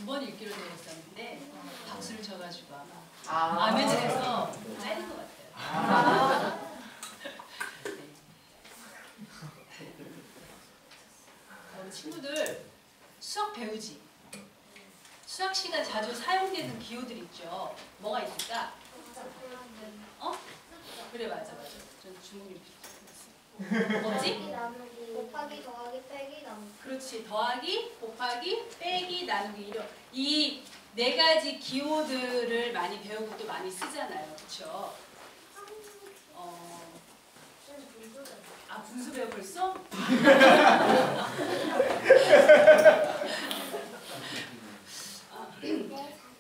2번 읽기로 되어 있었는데 박수를 쳐가지고 아마 아멘에서 짜는 것 같아요. 우리 친구들 수학 배우지? 수학 시간 자주 사용되는 기호들 있죠? 뭐가 있을까? 어? 그래 맞아. 전 주문이 뭐지? 곱하기 더하기 빼기 나누기. 그렇지. 더하기, 곱하기, 빼기, 나누기 이 네 가지 기호들을 많이 배우고 또 많이 쓰잖아요. 그렇죠? 아 분수 배워 벌써?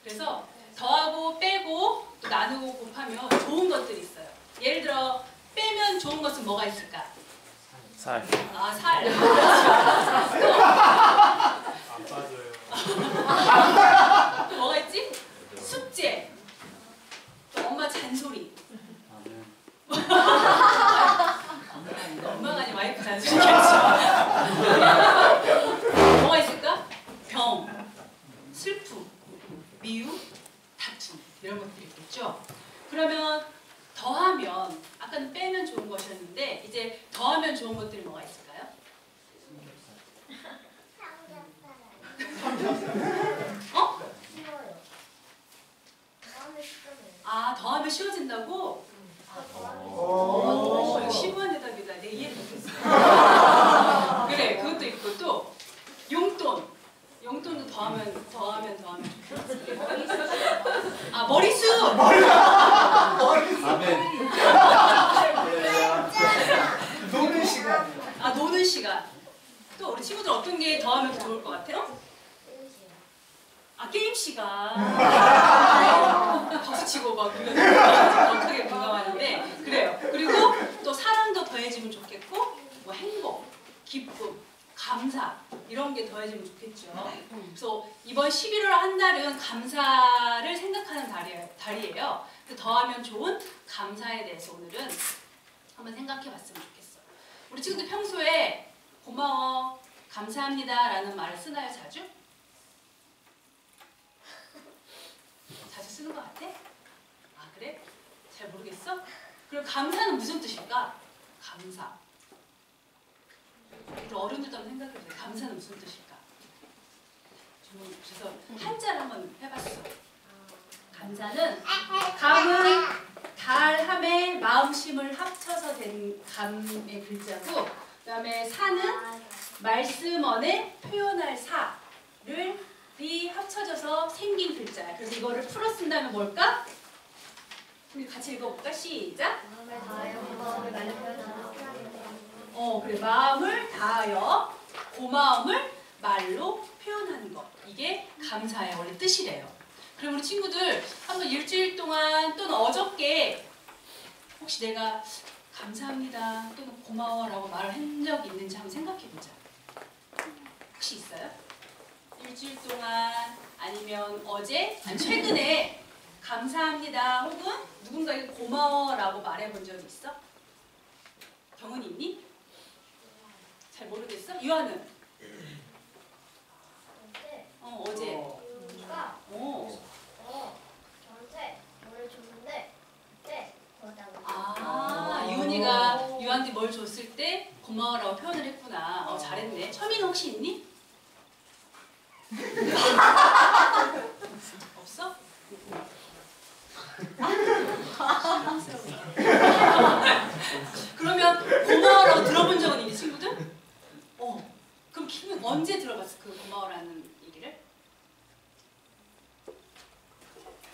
그래서 더하고 빼고 또 나누고 곱하면 좋은 것들이 있어요. 예를 들어 빼면 좋은 것은 뭐가 있을까? 살. 아 살. 또 안 빠져요. 또 뭐가 있지? 숙제. 또 엄마 잔소리. 엄마가 아니라 와이프 잔소리겠죠. 뭐가 있을까? 병, 슬픔, 미움, 다툼 이런 것들이 있겠죠. 그러면 더하면 아까는 빼면 좋은 것이었는데 이제 더하면 좋은 것들이 뭐가 있을까요? 어? 쉬워요. 다음에 시점에. 아 더하면 쉬워진다고? 이거 심오한 대답이다. 내가 이해를 못했어. 그래 그것도 있고 또 용돈. 용돈도 더하면 좋겠지. 아 머리숱. 아멘. 노는 시간. 아 노는 시간. 또 우리 친구들 어떤 게 더하면 좋을 것 같아요? 아 게임 시간. 박수 치고 막 정확하게 공감하는데 그래요. 그리고 또 사랑도 더해지면 좋겠고 뭐 행복, 기쁨, 감사 이런 게 더해지면 좋겠죠. 그래서 이번 11월 한 달은 감사를 생각하는 달이에요. 더하면 좋은 감사에 대해서 오늘은 한번 생각해봤으면 좋겠어요. 우리 친구들 평소에 고마워, 감사합니다 라는 말을 쓰나요? 자주? 자주 쓰는 것 같아? 아 그래? 잘 모르겠어? 그럼 감사는 무슨 뜻일까? 감사. 우리 어른들도 한번 생각해보세요. 감사는 무슨 뜻일까? 그래서 한자를 한번 해봤어. 감사는 감은 달함에 마음심을 합쳐서 된 감의 글자고 그 다음에 사는 말씀언에 표현할 사를 합쳐져서 생긴 글자야. 그래서 이거를 풀어 쓴다면 뭘까? 우리 같이 읽어볼까? 시작! 그래. 마음을 다하여 고마움을 말로 표현하는 것. 이게 감사의 원래 뜻이래요. 그럼 우리 친구들 한번 일주일 동안 또는 어저께 혹시 내가 감사합니다 또는 고마워라고 말을 한 적이 있는지 한번 생각해보자. 혹시 있어요? 일주일 동안 아니면 어제? 아니 최근에 감사합니다 혹은 누군가에게 고마워라고 말해본 적이 있어? 경은이 있니? 잘 모르겠어? 유아는? 어제. 유니가 저한테 뭐를 줬는데 그때 거다고. 유은이가 유한테 뭘 줬을 때 고마워라고 표현을 했구나. 잘했네. 처민은 혹시 있니? 없어? 그러면 고마워라고 들어본 적은 있니 친구들? 그럼 키는 언제 들어봤어? 그 고마워라는 얘기를?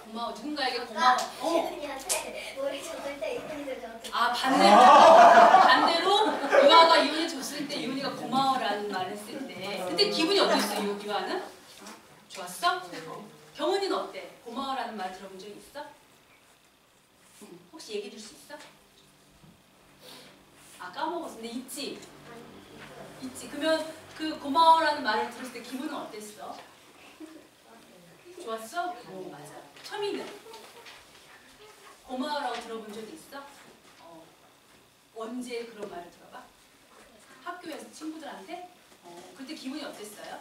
고마워. 누군가에게 고마워. 이은이한테 머리 줬을 때 이은이도 저한테. 반대로 유아가 이은이 줬을 때 이은이가 고마워라는 말을 했을 때 그때 기분이 어땠어? 유아는? 좋았어? 경은이는 어때? 고마워라는 말 들어본 적 있어? 혹시 얘기해 줄 수 있어? 까먹었어. 근데 있지? 있지. 그러면 그 고마워라는 말을 들었을 때 기분은 어땠어? 좋았어? 맞아. 처미는? 고마워라고 들어본 적이 있어? 언제 그런 말을 들어봐? 학교에서 친구들한테? 그때 기분이 어땠어요?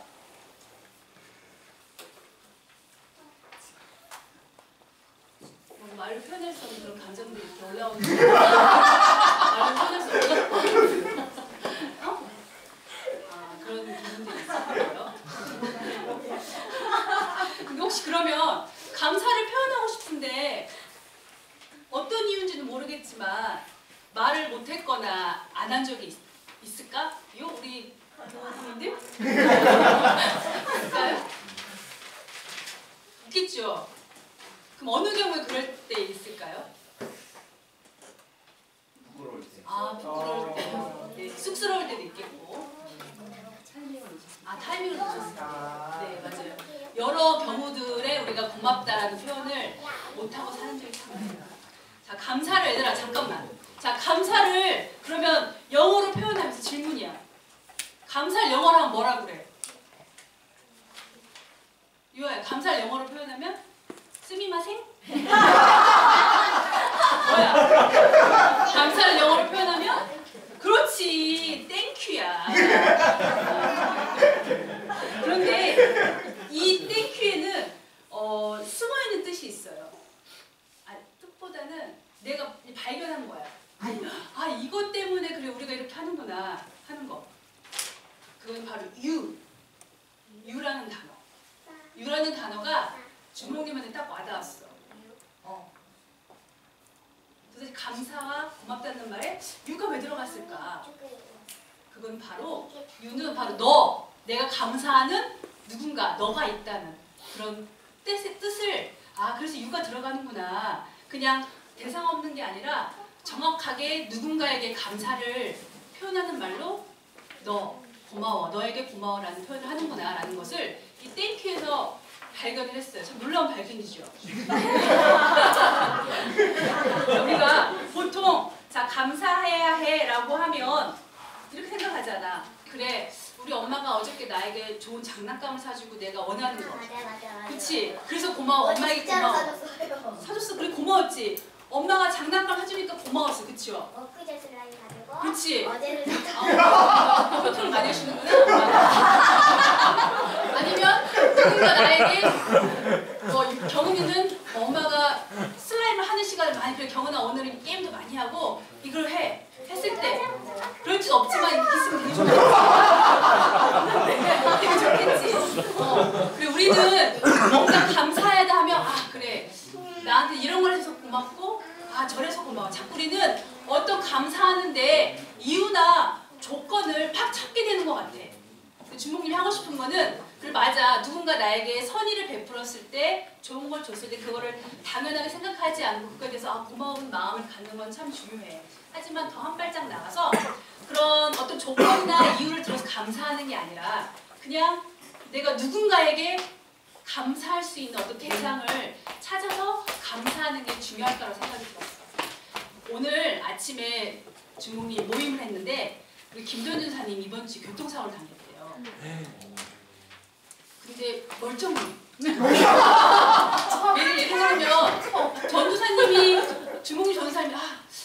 말로 표현할 수 없는 그런 감정들이 이렇게 올라오는 거예요. 말로 표현할 수 없는 어? 그런 부분들이 있어요. 근데 혹시 그러면 감사를 표현하고 싶은데 어떤 이유인지는 모르겠지만 말을 못했거나 안 한 적이 있을까? 우리 부모님들? 있을까요? 있겠죠? 그럼 어느 경우에 그럴 때 있을까요? 부끄러울 때. 부끄러울 때. 네, 쑥스러울 때도 있겠고. 타이밍을 놓쳤어요. 네, 맞아요. 여러 경우들에 우리가 고맙다라는 표현을 못하고 사는 적이 참 많아요. 자, 감사를 얘들아 잠깐만. 자, 감사를 그러면 영어로 표현하면서 질문이야. 감사를 영어로 하면 뭐라고 그래? 유아야, 감사를 영어로 표현하면? 스미마생? 뭐야? 감사를 영어로 표현하면? 그렇지, 땡큐야. 그런데 이 땡큐에는 숨어있는 뜻이 있어요. 뜻보다는 내가 발견한 거야. 이것 때문에 그래 우리가 이렇게 하는구나 하는 거. 그건 바로 유라는 단어. 유라는 단어가 주몽님한테 딱 와닿았어. 도대체 감사와 고맙다는 말에 유가 왜 들어갔을까? 그건 바로 유는 바로 내가 감사하는 누군가, 너가 있다는 그런 뜻을 그래서 유가 들어가는구나. 그냥 대상 없는 게 아니라 정확하게 누군가에게 감사를 표현하는 말로 너 고마워, 너에게 고마워라는 표현을 하는구나 라는 것을 이 땡큐에서 발견을 했어요. 참 놀라운 발견이죠. 우리가 보통 감사해야 해 라고 하면 이렇게 생각하잖아. 그래, 우리 엄마가 어저께 나에게 좋은 장난감을 사주고 내가 원하는 거. 맞아. 그치? 그래서 고마워. 엄마에게 진짜로 고마워. 사줬어요. 사줬어. 그래, 고마웠지. 엄마가 장난감 사주니까 고마웠어. 그치요? 엊그제 슬라임 가지고 그치? 어제는 샀다. 표현을 많이 하시는구나. 아니면 누군가 나에게 경은이는 엄마가 슬라임을 하는 시간을 많이 그래. 경은아 오늘은 게임도 많이 하고 이걸 했을 때 그럴 수 없지만 이렇게 있으면 되게 좋겠지. 되게 좋겠지. 그래, 우리는 뭔가 감사하다 하면 그래, 나한테 이런 걸 해서 고맙고 저래서 고마워. 자꾸 우리는 어떤 감사하는데 이유나 조건을 팍 찾게 되는 것 같아. 주목님이 하고 싶은 거는 그래, 맞아. 누군가 나에게 선의를 베풀었을 때, 좋은 걸 줬을 때 그거를 당연하게 생각하지 않고 그거에 대해서 고마운 마음을 갖는 건 참 중요해. 하지만 더 한 발짝 나가서 그런 어떤 조건이나 이유를 들어서 감사하는 게 아니라 그냥 내가 누군가에게 감사할 수 있는 어떤 대상을 찾아서 감사하는 게 중요할 거라고 생각이 들었어. 오늘 아침에 주목님 모임을 했는데 우리 김전준 사님 이번 주 교통사고를 당했대요. 근데 멀쩡해. 예를 들면 전도사님이 주몽이 전도사님이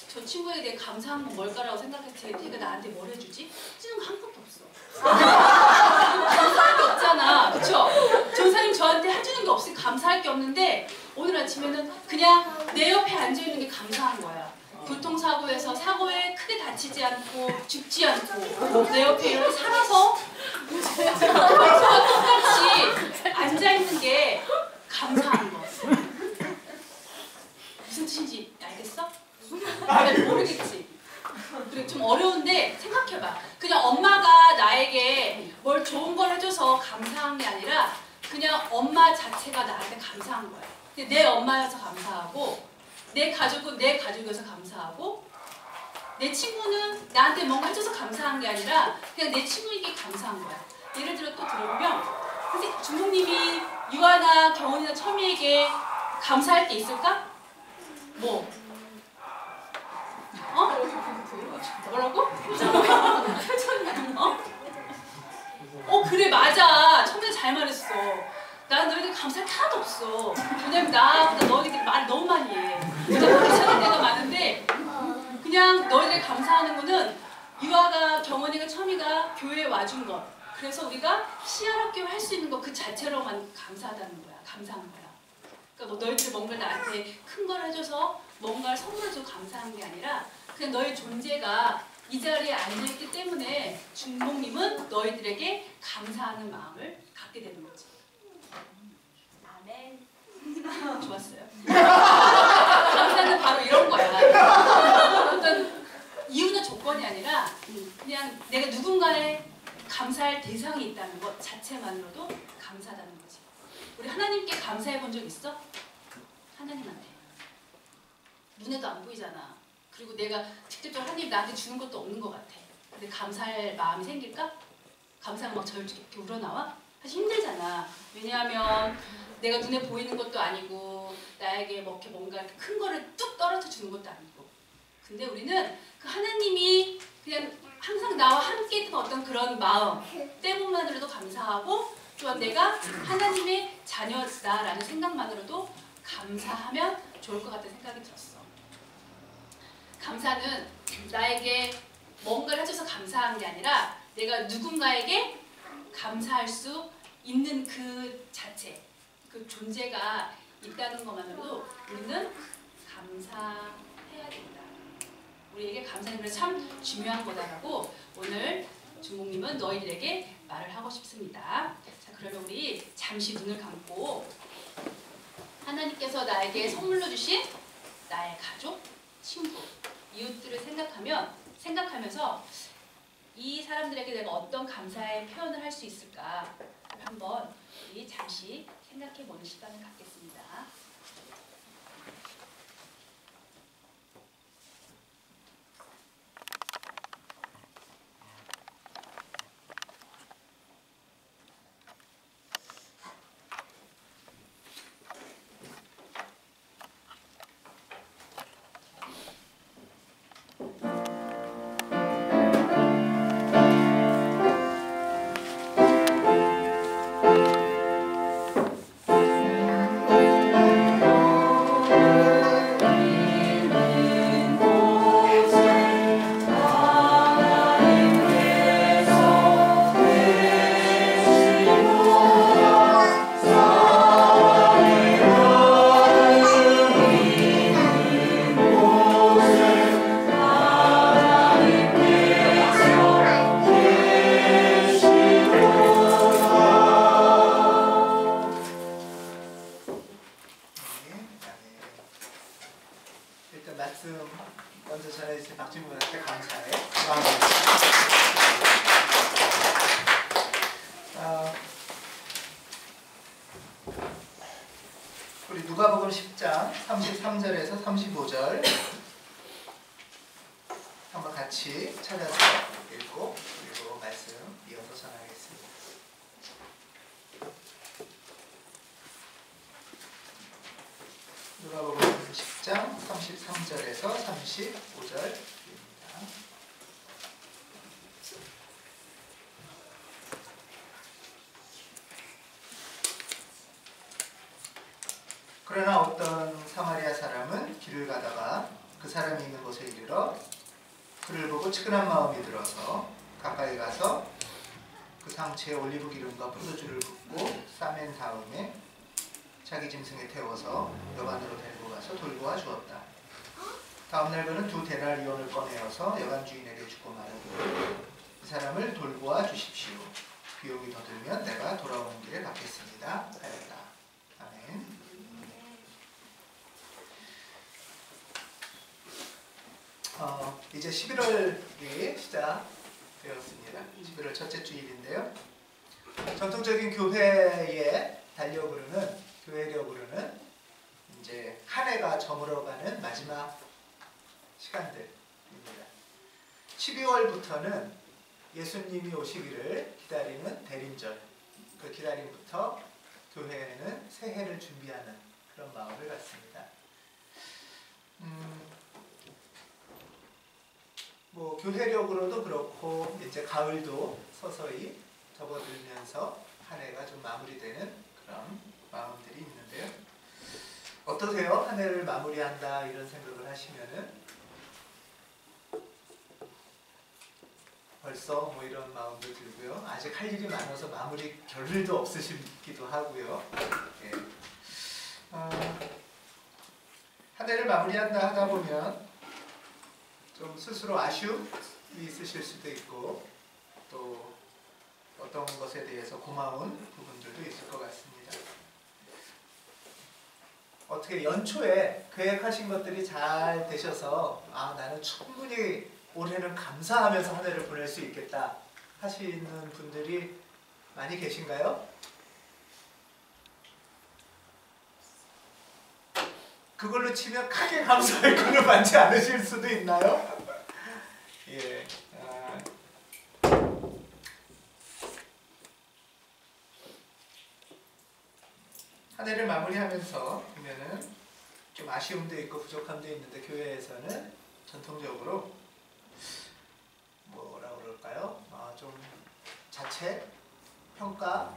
저 친구에 대해 감사한 건 뭘까라고 생각해서 걔가 나한테 뭘 해주지? 찌는 거 한 것도 없어. 감사할 게 없잖아. 그쵸? 전도사님 저한테 해주는 게 없으니 감사할 게 없는데 오늘 아침에는 그냥 내 옆에 앉아있는 게 감사한 거야. 교통사고에서 사고에 크게 다치지 않고 죽지 않고 내 옆에 이렇게 살아서 평소와 똑같이 앉아있는 게 감사한 거. 무슨 뜻인지 알겠어? 모르겠지. 그래, 좀 어려운데 생각해봐. 그냥 엄마가 나에게 뭘 좋은 걸 해줘서 감사한 게 아니라 그냥 엄마 자체가 나한테 감사한 거야. 내 엄마여서 감사하고 내 가족은 내 가족이어서 감사하고 내 친구는 나한테 뭔가 해줘서 감사한 게 아니라 그냥 내 친구에게 감사한 거야. 예를 들어 또 들어보면 선생님, 주목님이 유아나 경원이나 첨이에게 감사할 게 있을까? 뭐? 뭐라고? 그래, 맞아. 첨이 잘 말했어. 난 너희들 감사할 게 하나도 없어. 왜냐면 나보다 너희들 말을 너무 많이 해. 진짜 괜찮은 때가 많은데 그냥 너희들 감사하는 거는 유아가, 경원이가, 첨이가 교회에 와준 것. 그래서 우리가 시아학교 할 수 있는 것 그 자체로만 감사하다는 거야. 감사한 거야. 그러니까 뭐 너희들이 뭔가 나한테 큰 걸 해줘서 뭔가를 선물을 주고 감사한 게 아니라 그냥 너희 존재가 이 자리에 앉아있기 때문에 중목님은 너희들에게 감사하는 마음을 갖게 되는 거지. 아멘. 좋았어요. 감사는 바로 이런 거야. 어떤 이유나 조건이 아니라 그냥 내가 누군가에 감사할 대상이 있다는 것 자체만으로도 감사하다는 거지. 우리 하나님께 감사해 본 적 있어? 하나님한테. 눈에도 안 보이잖아. 그리고 내가 직접적으로 하나님 나한테 주는 것도 없는 것 같아. 근데 감사할 마음이 생길까? 감사가 막 저렇게 이렇게 우러나와? 사실 힘들잖아. 왜냐하면 내가 눈에 보이는 것도 아니고 나에게 뭐 이렇게 뭔가 큰 거를 뚝 떨어져 주는 것도 아니고. 근데 우리는 그 하나님이 그냥 항상 나와 함께 있던 어떤 그런 마음 때문만으로도 감사하고 또한 내가 하나님의 자녀다라는 생각만으로도 감사하면 좋을 것 같다는 생각이 들었어. 감사는 나에게 뭔가를 해줘서 감사한 게 아니라 내가 누군가에게 감사할 수 있는 그 자체, 그 존재가 있다는 것만으로도 우리는 감사해야 된다. 우리에게 감사는 그래서 참 중요한 거다라고 오늘 중목님은 너희들에게 말을 하고 싶습니다. 자, 그러면 우리 잠시 눈을 감고 하나님께서 나에게 선물로 주신 나의 가족, 친구, 이웃들을 생각하면서 이 사람들에게 내가 어떤 감사의 표현을 할 수 있을까 한번 우리 잠시 생각해보는 시간을 갖겠습니다. 일단 말씀 먼저 전해주신 박진구한테 감사해. 우리 누가복음 10장 33절에서 35절 한번 같이 찾아서 읽고 그리고 말씀 이어서 전하겠습니다. 누가복음 10장 33절에서 35절입니다. 그러나 어떤 사마리아 사람은 길을 가다가 그 사람이 있는 곳에 이르러 그를 보고 측은한 마음이 들어서 가까이 가서 그 상체에 올리브 기름과 포도주를 붓고 싸맨 다음에 자기 짐승에 태워서 여관으로 데리고 가서 돌보아 주었다. 다음날 그는 2 데나리온을 꺼내어서 여관 주인에게 주고 말하기를 이 사람을 돌보아 주십시오. 비용이 더 들면 내가 돌아오는 길에 갚겠습니다. 하였다. 아멘. 이제 11월이 시작되었습니다. 11월 첫째 주일인데요. 전통적인 교회의 교회력으로는 이제 한 해가 저물어가는 마지막 시간들입니다. 12월부터는 예수님이 오시기를 기다리는 대림절, 그 기다림부터 교회는 새해를 준비하는 그런 마음을 갖습니다. 뭐 교회력으로도 그렇고 이제 가을도 서서히 접어들면서 한 해가 좀 마무리되는 그런 마음들이 있는데요. 어떠세요? 한 해를 마무리한다 이런 생각을 하시면은 벌써 뭐 이런 마음도 들고요. 아직 할 일이 많아서 마무리 겨를도 없으시기도 하고요. 예. 한 해를 마무리한다 하다 보면 좀 스스로 아쉬움이 있으실 수도 있고 또 어떤 것에 대해서 고마운 부분들도 있을 것 같습니다. 어떻게 연초에 계획하신 것들이 잘 되셔서 나는 충분히 올해는 감사하면서 한 해를 보낼 수 있겠다 하시는 분들이 많이 계신가요? 그걸로 치면 크게 감사의 끈을 받지 않으실 수도 있나요? 예. 한 해를 마무리하면서 보면은 좀 아쉬움도 있고 부족함도 있는데 교회에서는 전통적으로 뭐라 그럴까요? 좀 자책, 평가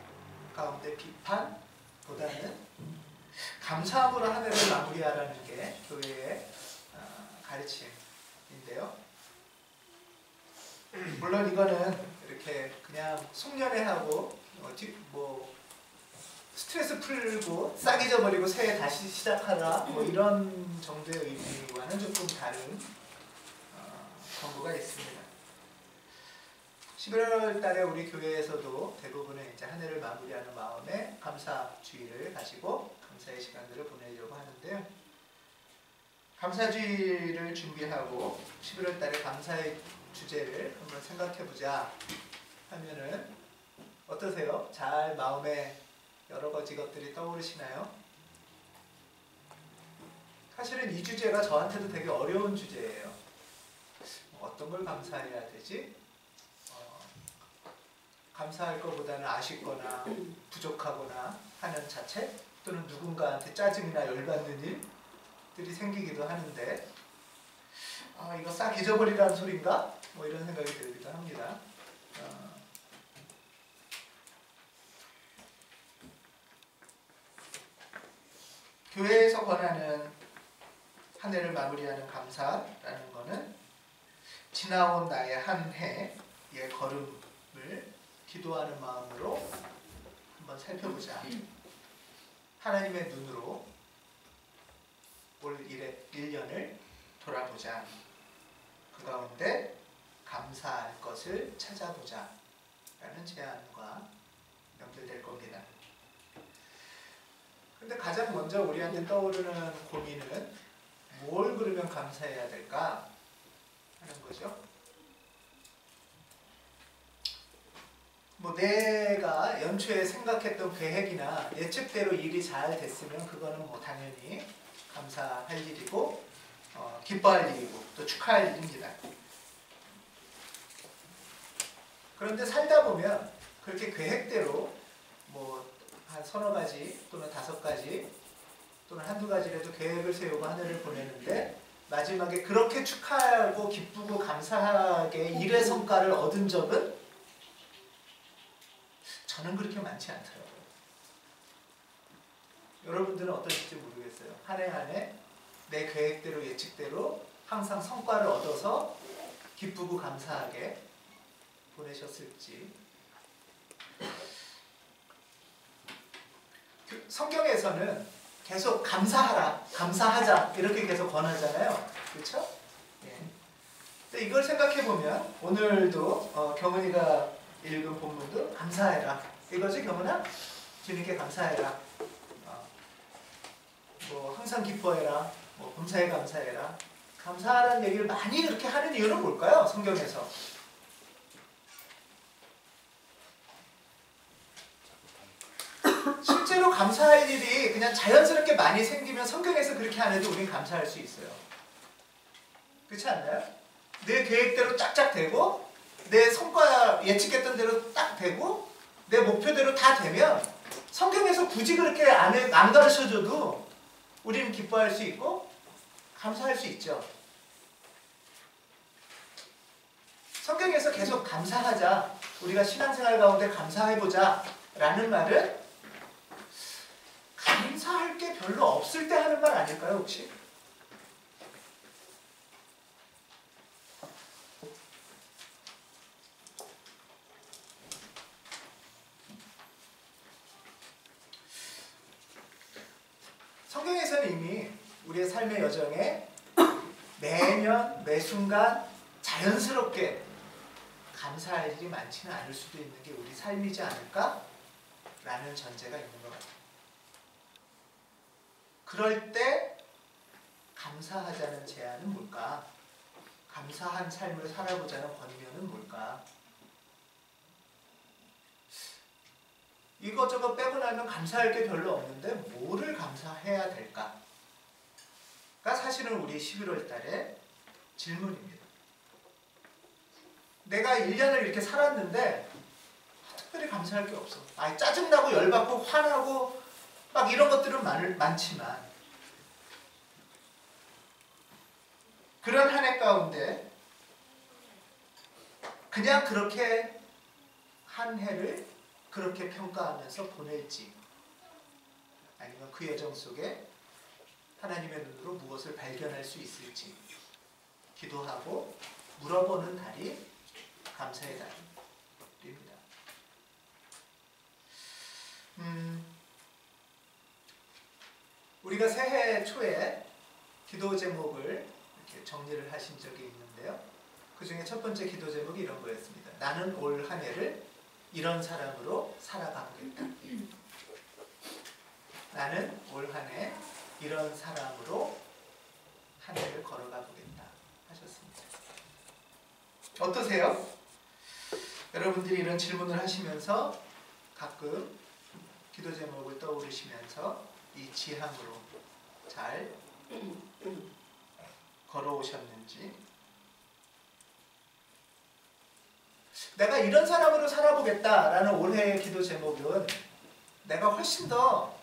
가운데 비판보다는 감사함으로 한 해를 마무리하라는 게 교회의 가르침인데요. 물론 이거는 이렇게 그냥 송년회하고 뭐 스트레스 풀고 싹 잊어버리고 새해 다시 시작하라 뭐 이런 정도의 의미와는 조금 다른 권고가 있습니다. 11월 달에 우리 교회에서도 대부분은 이제 한 해를 마무리하는 마음에 감사주의를 가지고 감사의 시간들을 보내려고 하는데요. 감사주의를 준비하고 11월 달에 감사의 주제를 한번 생각해보자 하면은 어떠세요? 잘 마음에 여러 가지 것들이 떠오르시나요? 사실은 이 주제가 저한테도 되게 어려운 주제예요. 어떤 걸 감사해야 되지? 감사할 것보다는 아쉽거나 부족하거나 하는 자체 또는 누군가한테 짜증이나 열받는 일들이 생기기도 하는데 이거 싹 잊어버리라는 소린가? 뭐 이런 생각이 들기도 합니다. 교회에서 권하는 한 해를 마무리하는 감사라는 것은 지나온 나의 한 해의 걸음을 기도하는 마음으로 한번 살펴보자. 하나님의 눈으로 올 1년을 돌아보자. 그 가운데 감사할 것을 찾아보자 라는 제안과 연결될 겁니다. 근데 가장 먼저 우리한테 떠오르는 고민은 뭘 그러면 감사해야 될까 하는 거죠. 뭐 내가 연초에 생각했던 계획이나 예측대로 일이 잘 됐으면 그거는 뭐 당연히 감사할 일이고 기뻐할 일이고 또 축하할 일입니다. 그런데 살다 보면 그렇게 계획대로 뭐 한 서너 가지 또는 5가지 또는 한두 가지라도 계획을 세우고 한 해를 보내는데 마지막에 그렇게 축하하고 기쁘고 감사하게 일의 성과를 얻은 적은 저는 그렇게 많지 않더라고요. 여러분들은 어떠실지 모르겠어요. 한 해 한 해 내 계획대로 예측대로 항상 성과를 얻어서 기쁘고 감사하게 보내셨을지. 성경에서는 계속 감사하라, 감사하자 이렇게 계속 권하잖아요. 그렇죠? 예. 근데 이걸 생각해 보면 오늘도 경은이가 읽은 본문도 감사해라. 이거지 경은아? 주님께 감사해라. 뭐 항상 기뻐해라. 뭐 범사에 감사해라. 감사하라는 얘기를 많이 그렇게 하는 이유는 뭘까요? 성경에서. 실제로 감사할 일이 그냥 자연스럽게 많이 생기면 성경에서 그렇게 안 해도 우리는 감사할 수 있어요. 그렇지 않나요? 내 계획대로 짝짝 되고 내 성과 예측했던 대로 딱 되고 내 목표대로 다 되면 성경에서 굳이 그렇게 안 가르쳐줘도 우리는 기뻐할 수 있고 감사할 수 있죠. 성경에서 계속 감사하자, 우리가 신앙생활 가운데 감사해보자 라는 말은 감사할 게 별로 없을 때 하는 말 아닐까요, 혹시? 성경에서는 이미 우리의 삶의 여정에 매년 매 순간 자연스럽게 감사할 일이 많지는 않을 수도 있는 게 우리 삶이지 않을까라는 전제가 있는 것 같아요. 그럴 때 감사하자는 제안은 뭘까? 감사한 삶을 살아보자는 권면은 뭘까? 이것저것 빼고 나면 감사할 게 별로 없는데 뭐를 감사해야 될까? 가 사실은 우리 11월 달의 질문입니다. 내가 1년을 이렇게 살았는데 특별히 감사할 게 없어. 짜증나고 열받고 화나고 막 이런 것들은 많지만 그런 한 해 가운데 그냥 그렇게 한 해를 그렇게 평가하면서 보낼지 아니면 그 여정 속에 하나님의 눈으로 무엇을 발견할 수 있을지 기도하고 물어보는 달이 감사의 달입니다. 우리가 새해 초에 기도 제목을 이렇게 정리를 하신 적이 있는데요. 그 중에 첫 번째 기도 제목이 이런 거였습니다. 나는 올 한 해를 이런 사람으로 살아가 보겠다. 나는 올 한 해 이런 사람으로 한 해를 걸어가 보겠다 하셨습니다. 어떠세요? 여러분들이 이런 질문을 하시면서 가끔 기도 제목을 떠오르시면서 이 지향으로 잘 걸어오셨는지, 내가 이런 사람으로 살아보겠다라는 올해의 기도 제목은 내가 훨씬 더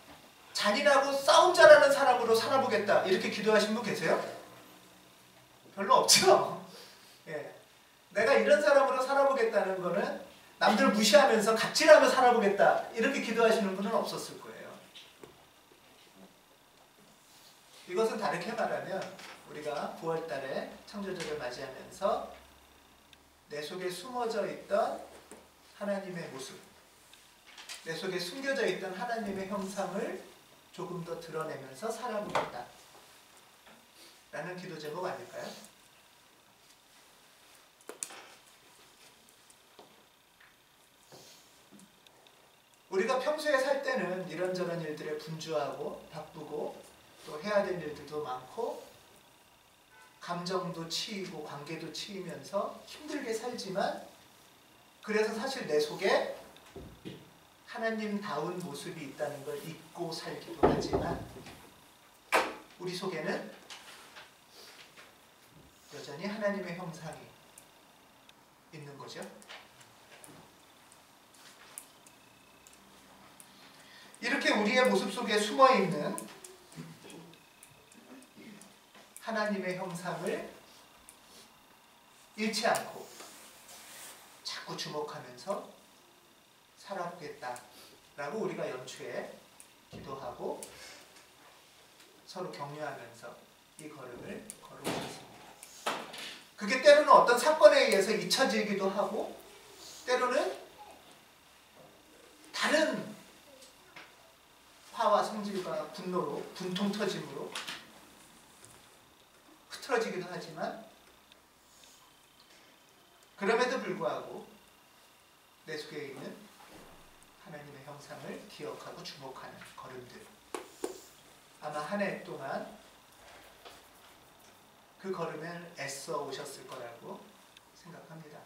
잔인하고 싸움 잘하는 사람으로 살아보겠다 이렇게 기도하신 분 계세요? 별로 없죠? 예. 내가 이런 사람으로 살아보겠다는 거는 남들 무시하면서 갑질하며 살아보겠다 이렇게 기도하시는 분은 없었을 거예요. 이것은 다르게 말하면 우리가 9월 달에 창조절을 맞이하면서 내 속에 숨어져 있던 하나님의 모습, 내 속에 숨겨져 있던 하나님의 형상을 조금 더 드러내면서 살아보겠다 라는 기도 제목 아닐까요? 우리가 평소에 살 때는 이런저런 일들에 분주하고 바쁘고 또 해야 될 일들도 많고 감정도 치이고 관계도 치이면서 힘들게 살지만 그래서 사실 내 속에 하나님다운 모습이 있다는 걸 잊고 살기도 하지만 우리 속에는 여전히 하나님의 형상이 있는 거죠. 이렇게 우리의 모습 속에 숨어있는 하나님의 형상을 잃지 않고 자꾸 주목하면서 살아보겠다라고 우리가 연초에 기도하고 서로 격려하면서 이 걸음을 걸어오겠습니다. 그게 때로는 어떤 사건에 의해서 잊혀지기도 하고 때로는 다른 화와 성질과 분노로 분통 터짐으로 흐트러지기도 하지만 그럼에도 불구하고 내 속에 있는 하나님의 형상을 기억하고 주목하는 걸음들, 아마 한 해 동안 그 걸음을 애써 오셨을 거라고 생각합니다.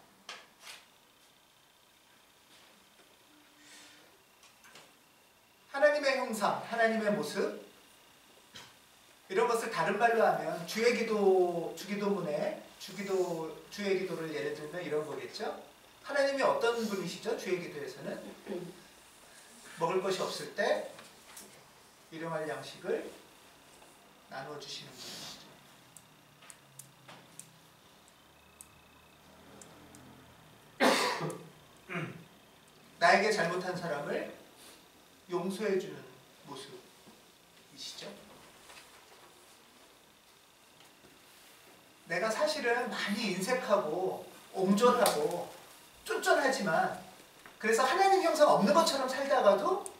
하나님의 형상, 하나님의 모습, 이런 것을 다른 말로 하면 주의 기도, 주기도문에 주의 기도를 예를 들면 이런 거겠죠. 하나님이 어떤 분이시죠? 주의 기도에서는 먹을 것이 없을 때 일용할 양식을 나누어 주시는 분이시죠. 나에게 잘못한 사람을 용서해 주는 모습이시죠. 내가 사실은 많이 인색하고 옹졸하고 쫀쫀하지만 그래서 하나님 형상 없는 것처럼 살다가도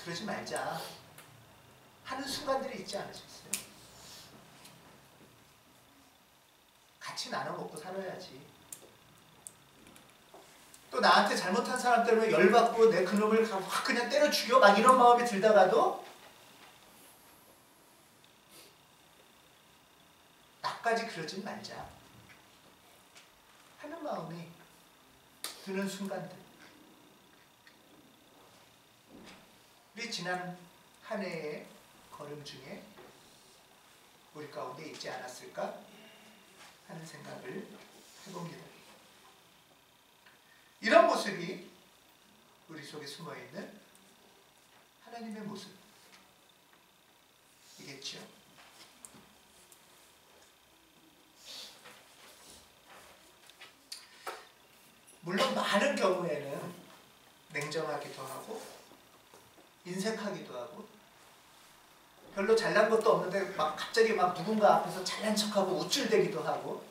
그러지 말자. 하는 순간들이 있지 않으셨어요? 같이 나눠 먹고 살아야지. 또 나한테 잘못한 사람 때문에 열받고 내 그놈을 확 그냥 때려 죽여 막 이런 마음이 들다가도 나까지 그러진 말자 하는 마음이 드는 순간들. 우리 지난 한 해의 걸음 중에 우리 가운데 있지 않았을까 하는 생각을 해봅니다. 이런 모습이 우리 속에 숨어있는 하나님의 모습이겠죠. 물론 많은 경우에는 냉정하기도 하고 인색하기도 하고 별로 잘난 것도 없는데 막 갑자기 막 누군가 앞에서 잘난 척하고 우쭐대기도 하고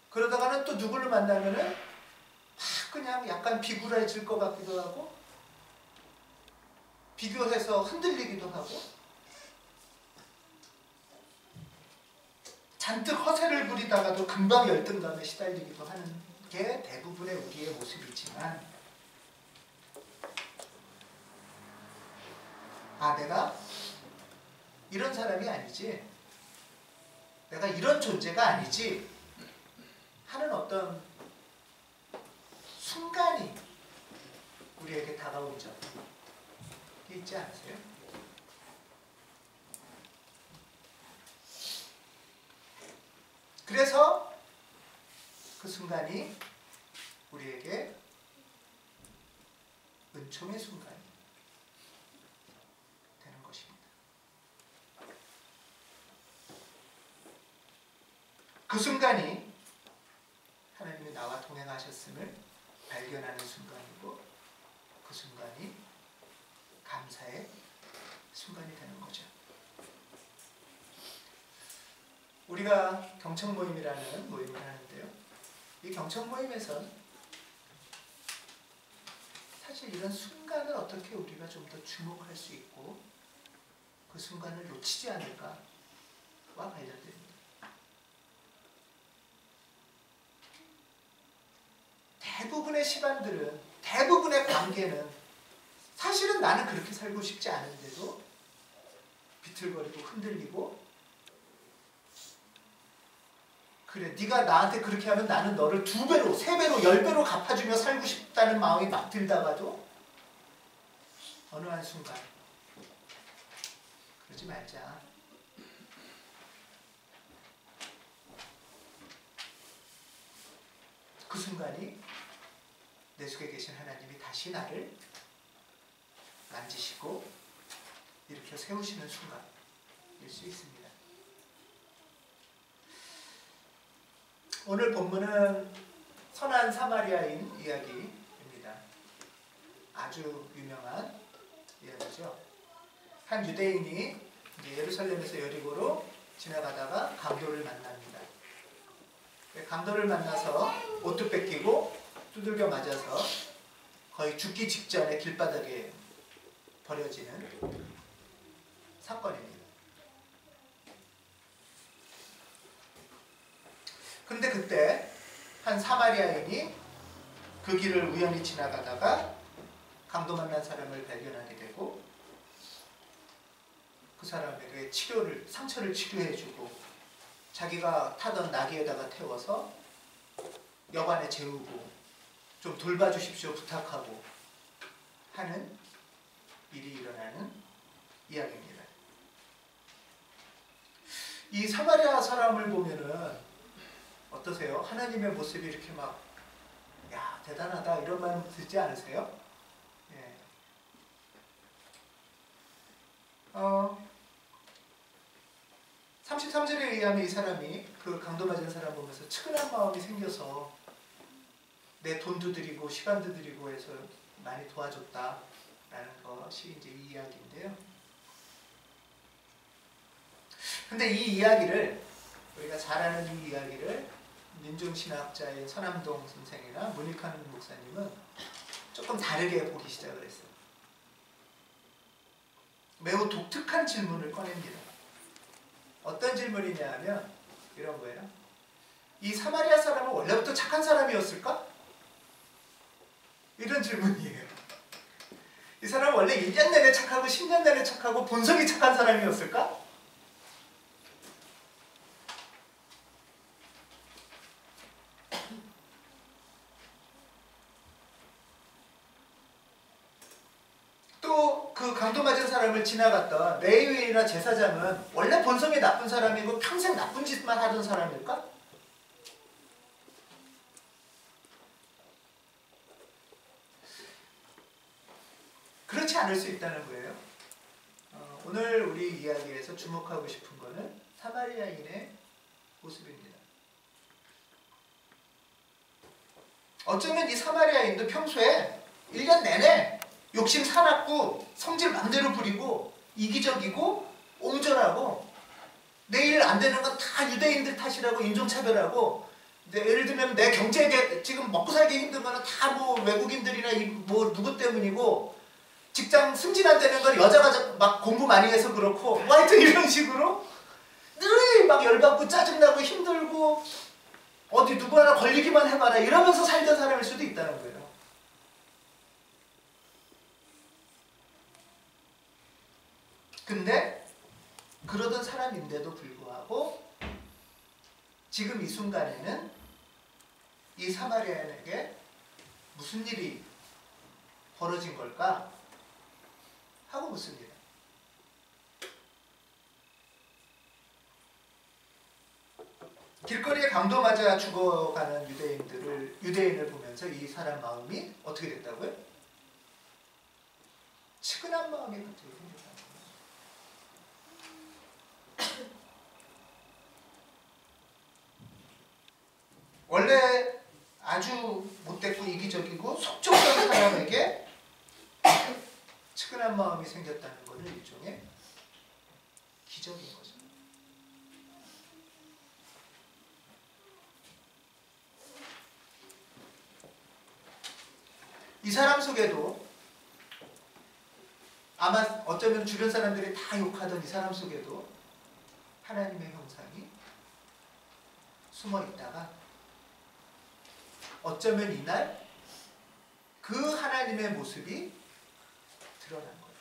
그러다가는 또 누구를 만나면은 막 그냥 약간 비굴해질 것 같기도 하고 비교해서 흔들리기도 하고 잔뜩 허세를 부리다가도 금방 열등감에 시달리기도 하는 게 대부분의 우리의 모습이지만 내가 이런 사람이 아니지, 내가 이런 존재가 아니지 하는 어떤 순간이 우리에게 다가온 적이 있지 않으세요? 그래서 그 순간이 우리에게 은총의 순간이 되는 것입니다. 그 순간이 하나님이 나와 동행하셨음을 발견하는 순간이고 그 순간이 감사의 순간이 되는 거죠. 우리가 경청 모임이라는 모임을 하는데요. 이 경청 모임에선 사실 이런 순간을 어떻게 우리가 좀 더 주목할 수 있고 그 순간을 놓치지 않을까와 관련됩니다. 대부분의 시간들은, 대부분의 관계는 사실은 나는 그렇게 살고 싶지 않은데도 비틀거리고 흔들리고 그래 네가 나한테 그렇게 하면 나는 너를 2배로, 3배로, 10배로 갚아주며 살고 싶다는 마음이 막 들다가도 어느 한순간 그러지 말자. 그 순간이 내 속에 계신 하나님이 다시 나를 만지시고 일으켜 세우시는 순간일 수 있습니다. 오늘 본문은 선한 사마리아인 이야기입니다. 아주 유명한 이야기죠. 한 유대인이 이제 예루살렘에서 여리고로 지나가다가 강도를 만납니다. 강도를 만나서 옷도 뺏기고 두들겨 맞아서 거의 죽기 직전에 길바닥에 버려지는 사건입니다. 근데 그때 한 사마리아인이 그 길을 우연히 지나가다가 강도 만난 사람을 발견하게 되고 그 사람에게 상처를 치료해주고 자기가 타던 나귀에다가 태워서 여관에 재우고 좀 돌봐주십시오 부탁하고 하는 일이 일어나는 이야기입니다. 이 사마리아 사람을 보면은 어떠세요? 하나님의 모습이 이렇게 막 야 대단하다 이런 마음 들지 않으세요? 예. 33절에 의하면 이 사람이 그 강도 맞은 사람 보면서 측은한 마음이 생겨서 내 돈도 드리고 시간도 드리고 해서 많이 도와줬다라는 것이 이제 이 이야기인데요. 근데 이 이야기를 우리가 잘 아는 이 이야기를 민중신학자인 서남동 선생이나 문익환 목사님은 조금 다르게 보기 시작을 했어요. 매우 독특한 질문을 꺼냅니다. 어떤 질문이냐 하면 이런 거예요. 이 사마리아 사람은 원래부터 착한 사람이었을까? 이런 질문이에요. 이 사람은 원래 1년 내내 착하고 10년 내내 착하고 본성이 착한 사람이었을까? 또 그 강도 맞은 사람을 지나갔던 레위인이나 제사장은 원래 본성이 나쁜 사람이고 평생 나쁜 짓만 하던 사람일까? 그렇지 않을 수 있다는 거예요. 오늘 우리 이야기에서 주목하고 싶은 거는 사마리아인의 모습입니다. 어쩌면 이 사마리아인도 평소에 1년 내내 욕심 사납고 성질 맘대로 부리고 이기적이고 옹졸하고 내 일 안 되는 건 다 유대인들 탓이라고 인종차별하고, 예를 들면 내 경제 지금 먹고 살기 힘든 거는 다 뭐 외국인들이나 뭐 누구 때문이고, 직장 승진 안 되는 건 여자가 막 공부 많이 해서 그렇고, 뭐 하여튼 이런 식으로 늘 막 열받고 짜증나고 힘들고 어디 누구 하나 걸리기만 해봐라 이러면서 살던 사람일 수도 있다는 거예요. 근데 그러던 사람인데도 불구하고 지금 이 순간에는 이 사마리아인에게 무슨 일이 벌어진 걸까 하고 묻습니다. 길거리에 강도 맞아 죽어가는 유대인을 보면서 이 사람 마음이 어떻게 됐다고요? 측은한 마음이 갑자기 생겼다는 거예요. 원래 아주 못됐고 이기적이고 속적던 사람에게 측은한 마음이 생겼다는 것은 일종의 기적인 거죠. 이 사람 속에도 아마 어쩌면 주변 사람들이 다 욕하던 이 사람 속에도 하나님의 형상이 숨어 있다가 어쩌면 이날 그 하나님의 모습이 드러난 거예요.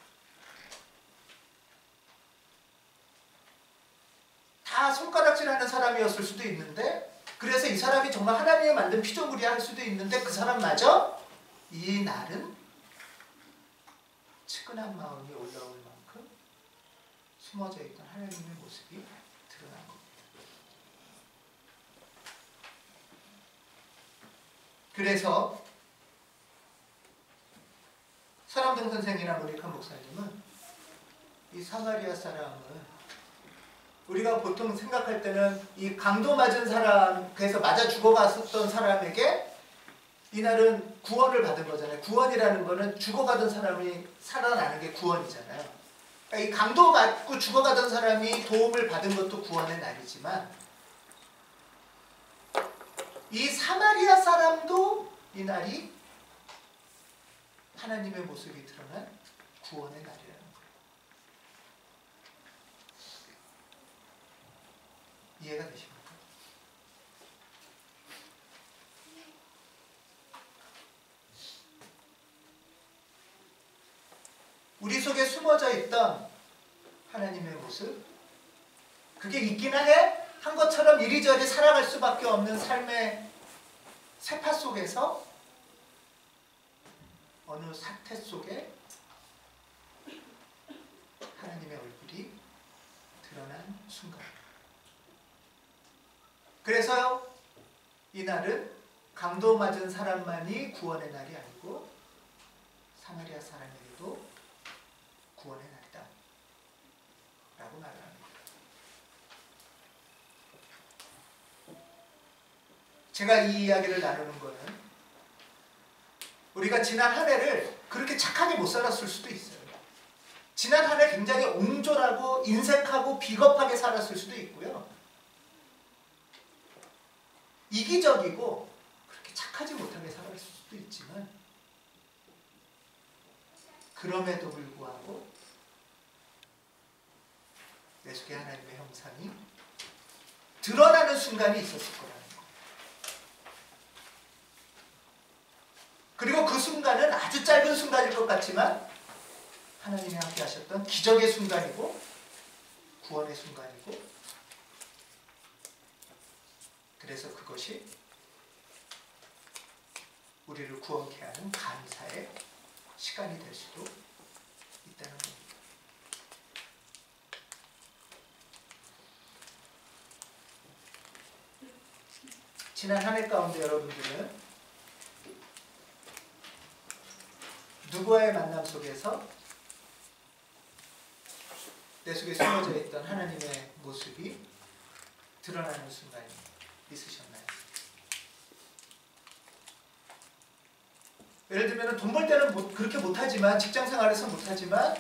다 손가락질하는 사람이었을 수도 있는데, 그래서 이 사람이 정말 하나님이 만든 피조물이야 할 수도 있는데, 그 사람마저 이 날은 측은한 마음이 올라올 만큼 숨어져 있던 하나님의 모습이 드러난 겁니다. 그래서 서람동 선생이나 모니카 목사님은 이 사마리아 사람은 우리가 보통 생각할 때는 이 강도 맞은 사람, 그래서 맞아 죽어갔었던 사람에게 이날은 구원을 받은 거잖아요. 구원이라는 거는 죽어가던 사람이 살아나는 게 구원이잖아요. 그러니까 이 강도 맞고 죽어가던 사람이 도움을 받은 것도 구원의 날이지만, 이 사마리아 사람도 이 날이 하나님의 모습이 드러난 구원의 날이라는 거예요. 이해가 되십니까? 우리 속에 숨어져 있던 하나님의 모습, 그게 있긴 한 것처럼 이리저리 살아갈 수밖에 없는 삶의 세파 속에서 어느 사태 속에 하나님의 얼굴이 드러난 순간. 그래서 이날은 강도 맞은 사람만이 구원의 날이 아니고 사마리아 사람에게도 구원의 날이다 라고 말을 합니다. 제가 이 이야기를 나누는 거는 우리가 지난 한 해를 그렇게 착하게 못 살았을 수도 있어요. 지난 한 해 굉장히 옹졸하고 인색하고 비겁하게 살았을 수도 있고요. 이기적이고 그렇게 착하지 못하게 살았을 수도 있지만, 그럼에도 불구하고 내 속에 하나님의 형상이 드러나는 순간이 있었을 거라는 거예요. 그리고 그 순간은 아주 짧은 순간일 것 같지만 하나님이 함께 하셨던 기적의 순간이고 구원의 순간이고, 그래서 그것이 우리를 구원케 하는 감사의 시간이 될 수도 있다는 겁니다. 지난 한 해 가운데 여러분들은 누구와의 만남 속에서 내 속에 숨어져 있던 하나님의 모습이 드러나는 순간이 있으셨나요? 예를 들면 돈 벌 때는 그렇게 못하지만, 직장생활에서 못하지만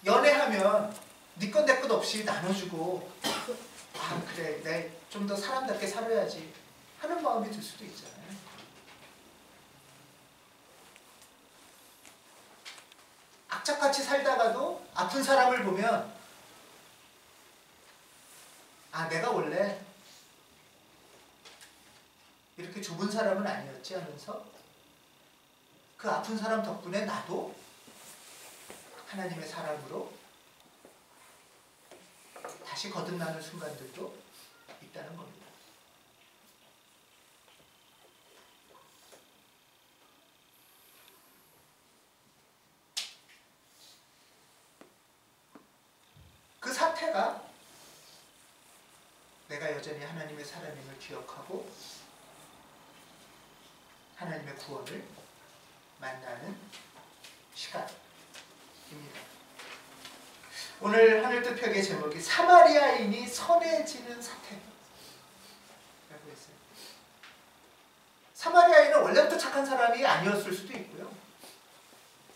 연애하면 네 것 내 것 없이 나눠주고, 아 그래 내 좀 더 사람답게 살아야지 하는 마음이 들 수도 있잖아요. 악착같이 살다가도 아픈 사람을 보면 아 내가 원래 이렇게 좁은 사람은 아니었지 하면서 그 아픈 사람 덕분에 나도 하나님의 사람으로 다시 거듭나는 순간들도 있다는 겁니다. 그 사태가 내가 여전히 하나님의 사람임을 기억하고 하나님의 구원을 만나는 시간입니다. 오늘 하늘뜻 벽의 제목이 사마리아인이 선해지는 사태라고 했어요. 사마리아인은 원래부터 착한 사람이 아니었을 수도 있고요.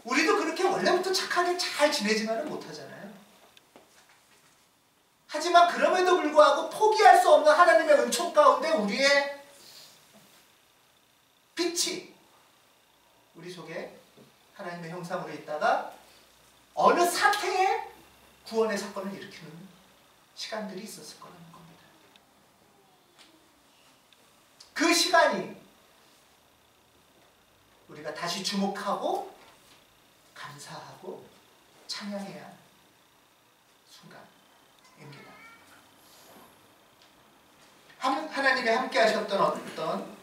우리도 그렇게 원래부터 착하게 잘 지내지만은 못하잖아요. 하지만 그럼에도 불구하고 포기할 수 없는 하나님의 은총 가운데 우리의 빛이 우리 속에 하나님의 형상으로 있다가 어느 사태에 구원의 사건을 일으키는 시간들이 있었을 거라는 겁니다. 그 시간이 우리가 다시 주목하고 감사하고 찬양해야 하는 순간입니다. 하나님이 함께 하셨던 어떤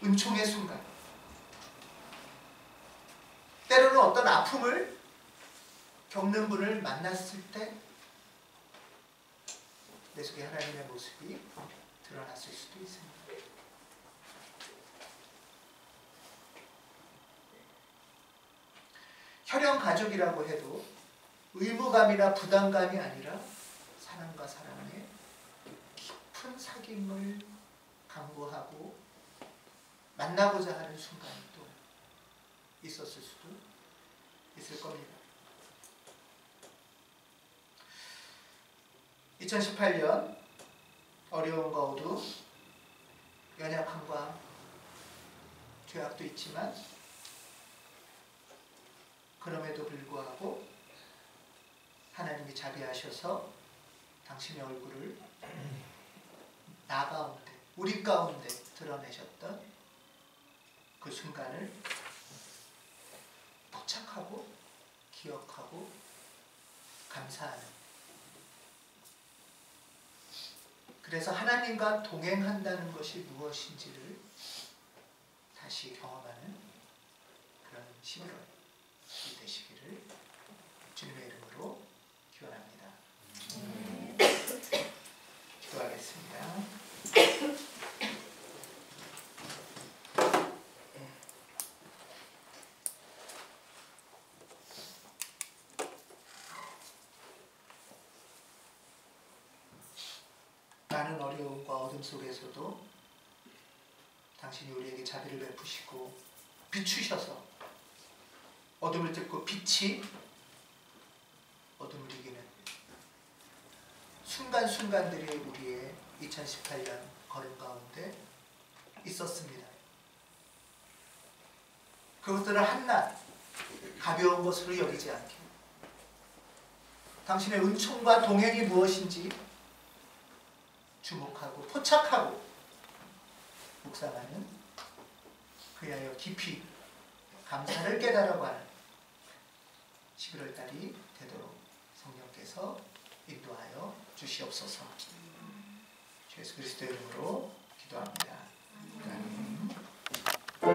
은총의 순간, 때로는 어떤 아픔을 겪는 분을 만났을 때 내 속에 하나님의 모습이 드러났을 수도 있습니다. 혈연 가족이라고 해도 의무감이나 부담감이 아니라 사람과 사람의 깊은 사귐을 강구하고 만나고자 하는 순간이 또 있었을 수도 있을 겁니다. 2018년 어려움과 어두움, 연약함과 죄악도 있지만 그럼에도 불구하고 하나님이 자비하셔서 당신의 얼굴을 나 가운데, 우리 가운데 드러내셨던 그 순간을 포착하고 기억하고 감사하는, 그래서 하나님과 동행한다는 것이 무엇인지를 다시 경험하는 그런 11월이 되시기를 주님의 이름으로 기원합니다. 기도하겠습니다. 많은 어려움과 어둠 속에서도 당신이 우리에게 자비를 베푸시고 비추셔서 어둠을 뚫고 빛이 어둠을 이기는 순간순간들이 우리의 2018년 걸음 가운데 있었습니다. 그것들을 한낱 가벼운 것으로 여기지 않게 당신의 은총과 동행이 무엇인지 주목하고 포착하고 묵상하는 그리하여 깊이 감사를 깨달아고 하는 11월달이 되도록 성령께서 인도하여 주시옵소서. 주 예수 그리스도의 이름으로 기도합니다. 아멘.